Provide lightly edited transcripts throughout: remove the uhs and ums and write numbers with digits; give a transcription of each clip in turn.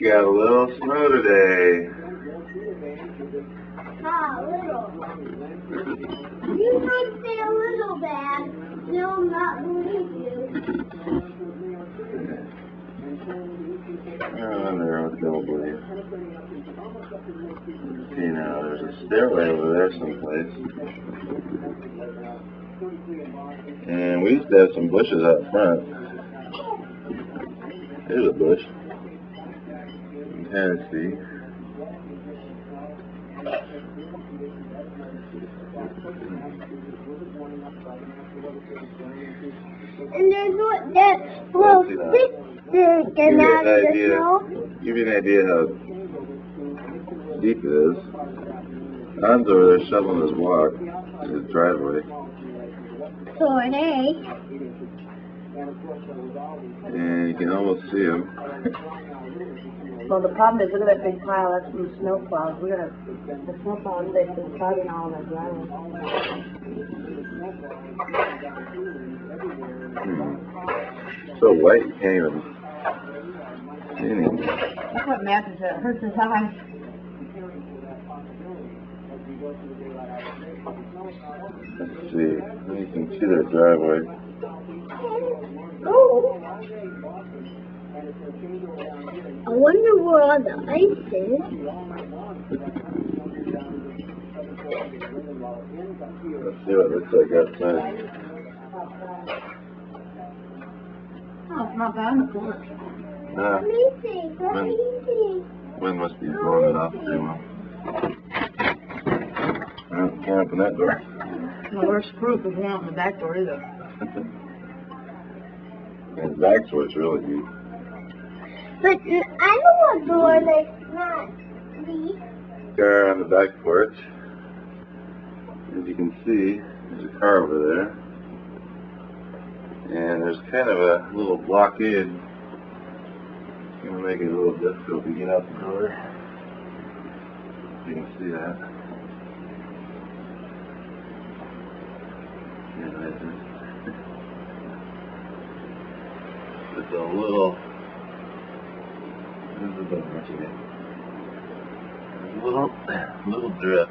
Got a little snow today. Ah, little. You might say a little bad. No, I'm not believe you. Oh, there I don't believe. See now, there's a stairway over there someplace. And we used to have some bushes out front. There's a bush. You can kind of see. And there's what that little stick that came out of the snow. Give you an idea how deep it is. Don's over there shoveling his walk, his driveway. So are they. And you can almost see him. Well, the problem is, look at that big pile. That's from the snowplows. The snowplows, they've been clogging all that ground. So white, you can't even see anything. That's what Matthew said. It hurts his eyes. Let's see. You can see their driveway. Oh. I wonder where all the ice is. Let's see what it looks like outside. Oh, it's not bad on the porch. Nah, Let me see. wind must be blowing it off pretty well. Well, can't open that door. No, we're screwed if we don't open the back door either. And the back door's really deep. But I know a door that's not deep. Car on the back porch. As you can see, there's a car over there. And there's kind of a little blockade. It's going to make it a little difficult to get out the door. You can see that. Yeah, right there. It's a little... There's a bit much again. There's a little drip.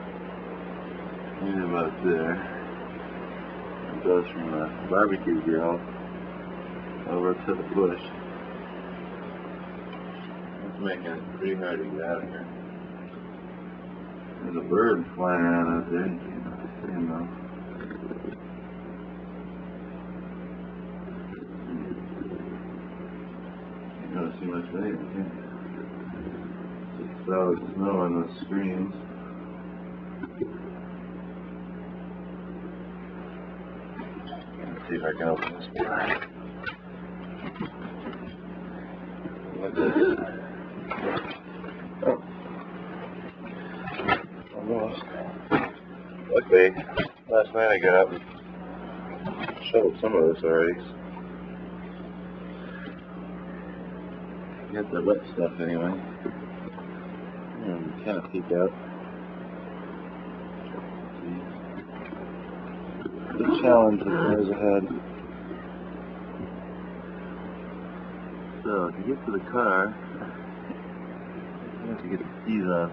Right about there. It goes from the barbecue grill over to the bush. It's making it pretty hard to get out of here. There's a bird flying around out there. You can't see him though. You don't see much of anything, can you? Just solid snow on the screens. See if I can open this door. Oh. Almost. Luckily, last night I got up and shoveled some of this already. Get the wet stuff anyway. And kind of peek out. The challenge that lies ahead. So, to get to the car, you have to get the keys off.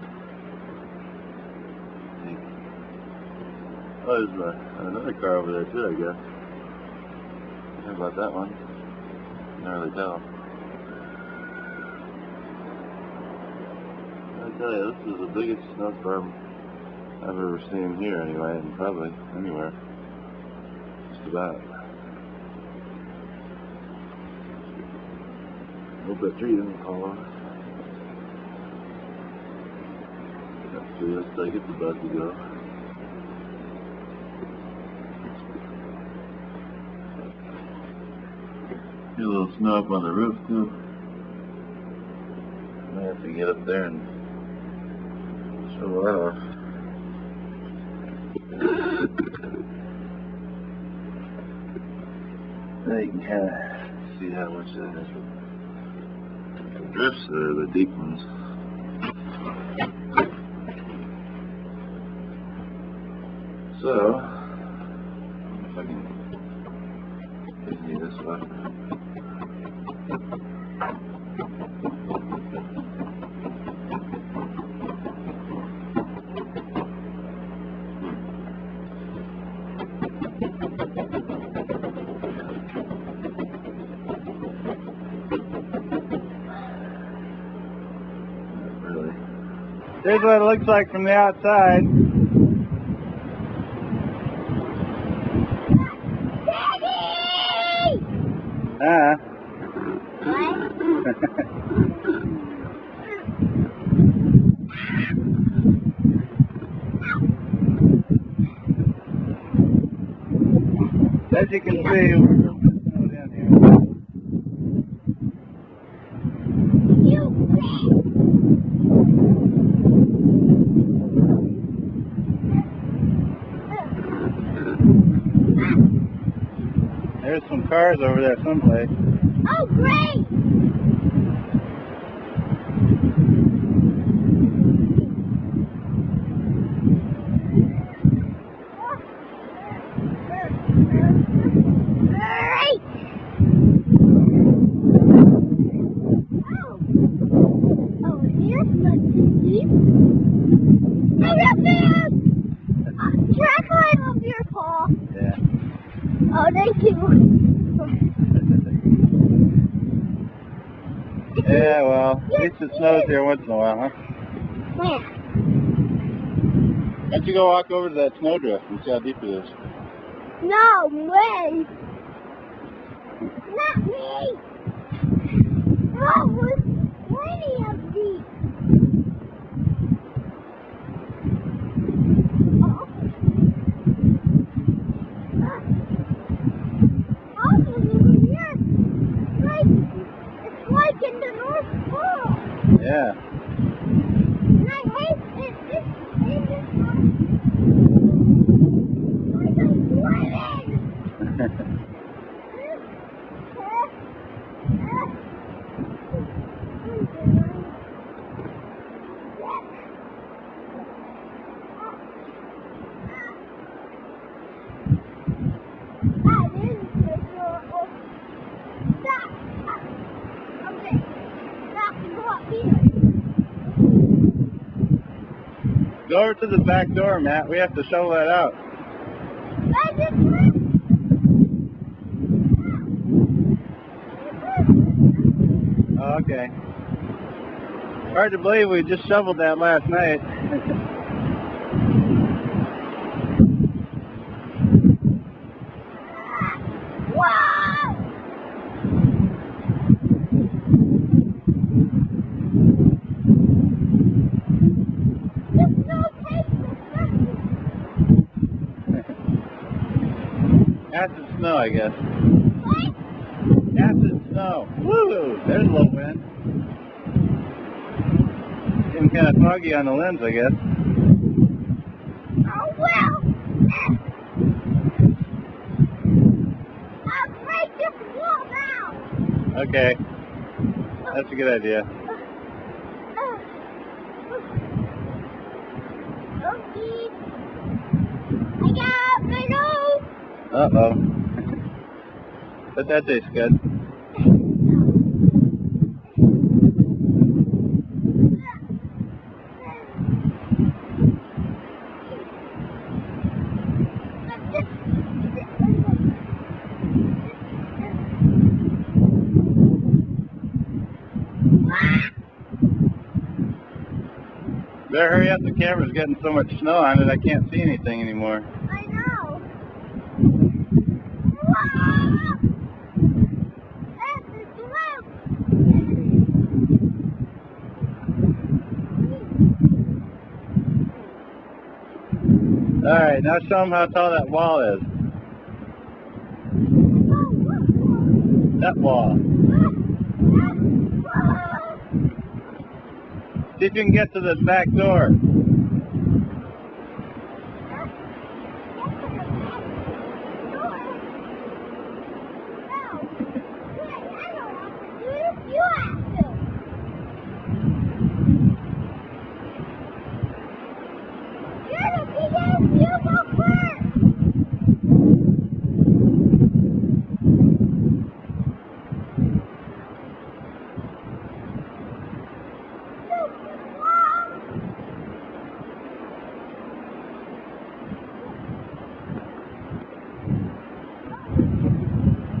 Oh, there's another car over there too, I guess. How about that one? Can't really tell. I tell you, this is the biggest snowstorm I've ever seen here anyway, and probably anywhere. Just about. Hope that tree doesn't fall off. Let's see, looks like it's about to go. Get a little snow up on the roof too. I might have to get up there and shovel that off. Now you can kind of see how much that is. The drifts are the deep ones. So, if I can continue this way. Here's what it looks like from the outside. Daddy! As you can see, we're going down here. There's some cars over there someplace. Oh, great! Great! Oh, here's the Jeep. Oh, that's it! Try climb up here, Paul. Yeah. Oh, thank you. Yeah, well, at least it snows here once in a while, huh? Where? Why don't you go walk over to that snowdrift and see how deep it is? No way! Not me! Oh, there's plenty of these. Also, over here, it's like in the North Pole. Yeah. And I hate it. It's like I'm swimming. Go over to the back door, Matt. We have to shovel that out. Oh, okay. Hard to believe we just shoveled that last night. Acid snow, I guess. Acid snow. Woo! There's a low wind. Getting kind of foggy on the lens, I guess. Oh, well. I'll break this wall now. Okay. That's a good idea. Okay. I got my nose. Uh-oh. But that tastes good. Better hurry up, the camera's getting so much snow on it I can't see anything anymore. I know. Alright, now show them how tall that wall is. That wall. See if you can get to the back door.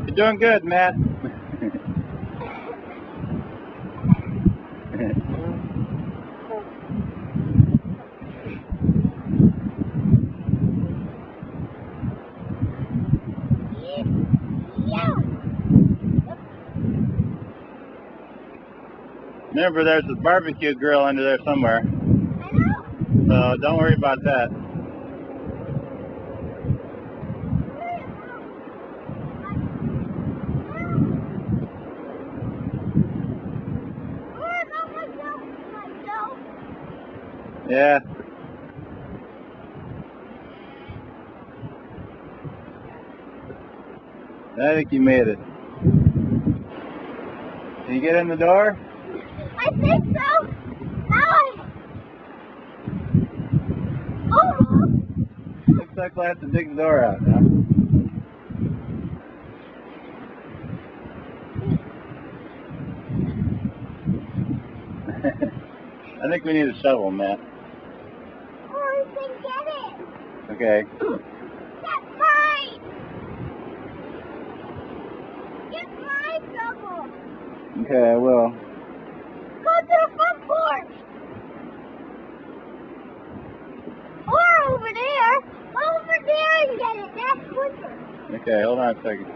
You're doing good, Matt. Remember, there's a barbecue grill under there somewhere. I know. So don't worry about that. Yeah. I think you made it. Can you get in the door? I think so. Almost. Looks like we'll have to dig the door out now. I think we need a shovel, Matt. Or we can get it. Okay. Get mine. Get my shovel. Okay, I will. Go to the front porch. Or over there. Over there and get it. That's quicker. Okay, hold on a second.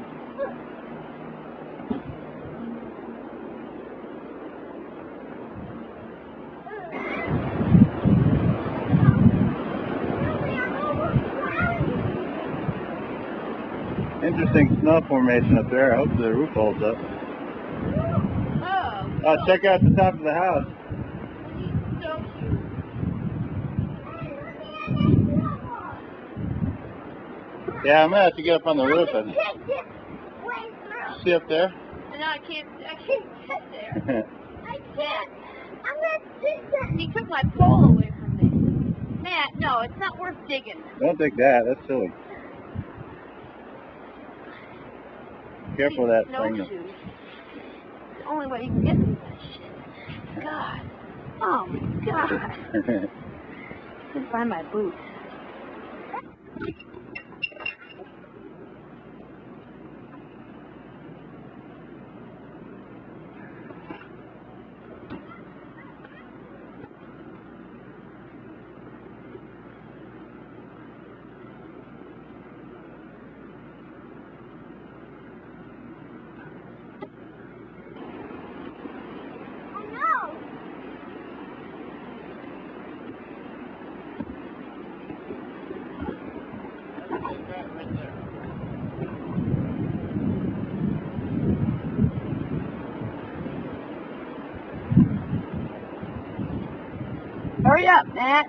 Interesting snow formation up there. I hope the roof holds up. Oh. Check out the top of the house. So cute. Yeah, I'm gonna have to get up on the roof. I can take this way through. See up there? No, I can't get there. I can't. I'm gonna dig that. He took my pole away from me. Matt, no, it's not worth digging. Don't dig that. That's silly. Careful of that thing. Snowshoes. It's the only way you can get through that shit. God. Oh my God. Couldn't find my boots. Hurry up, Matt.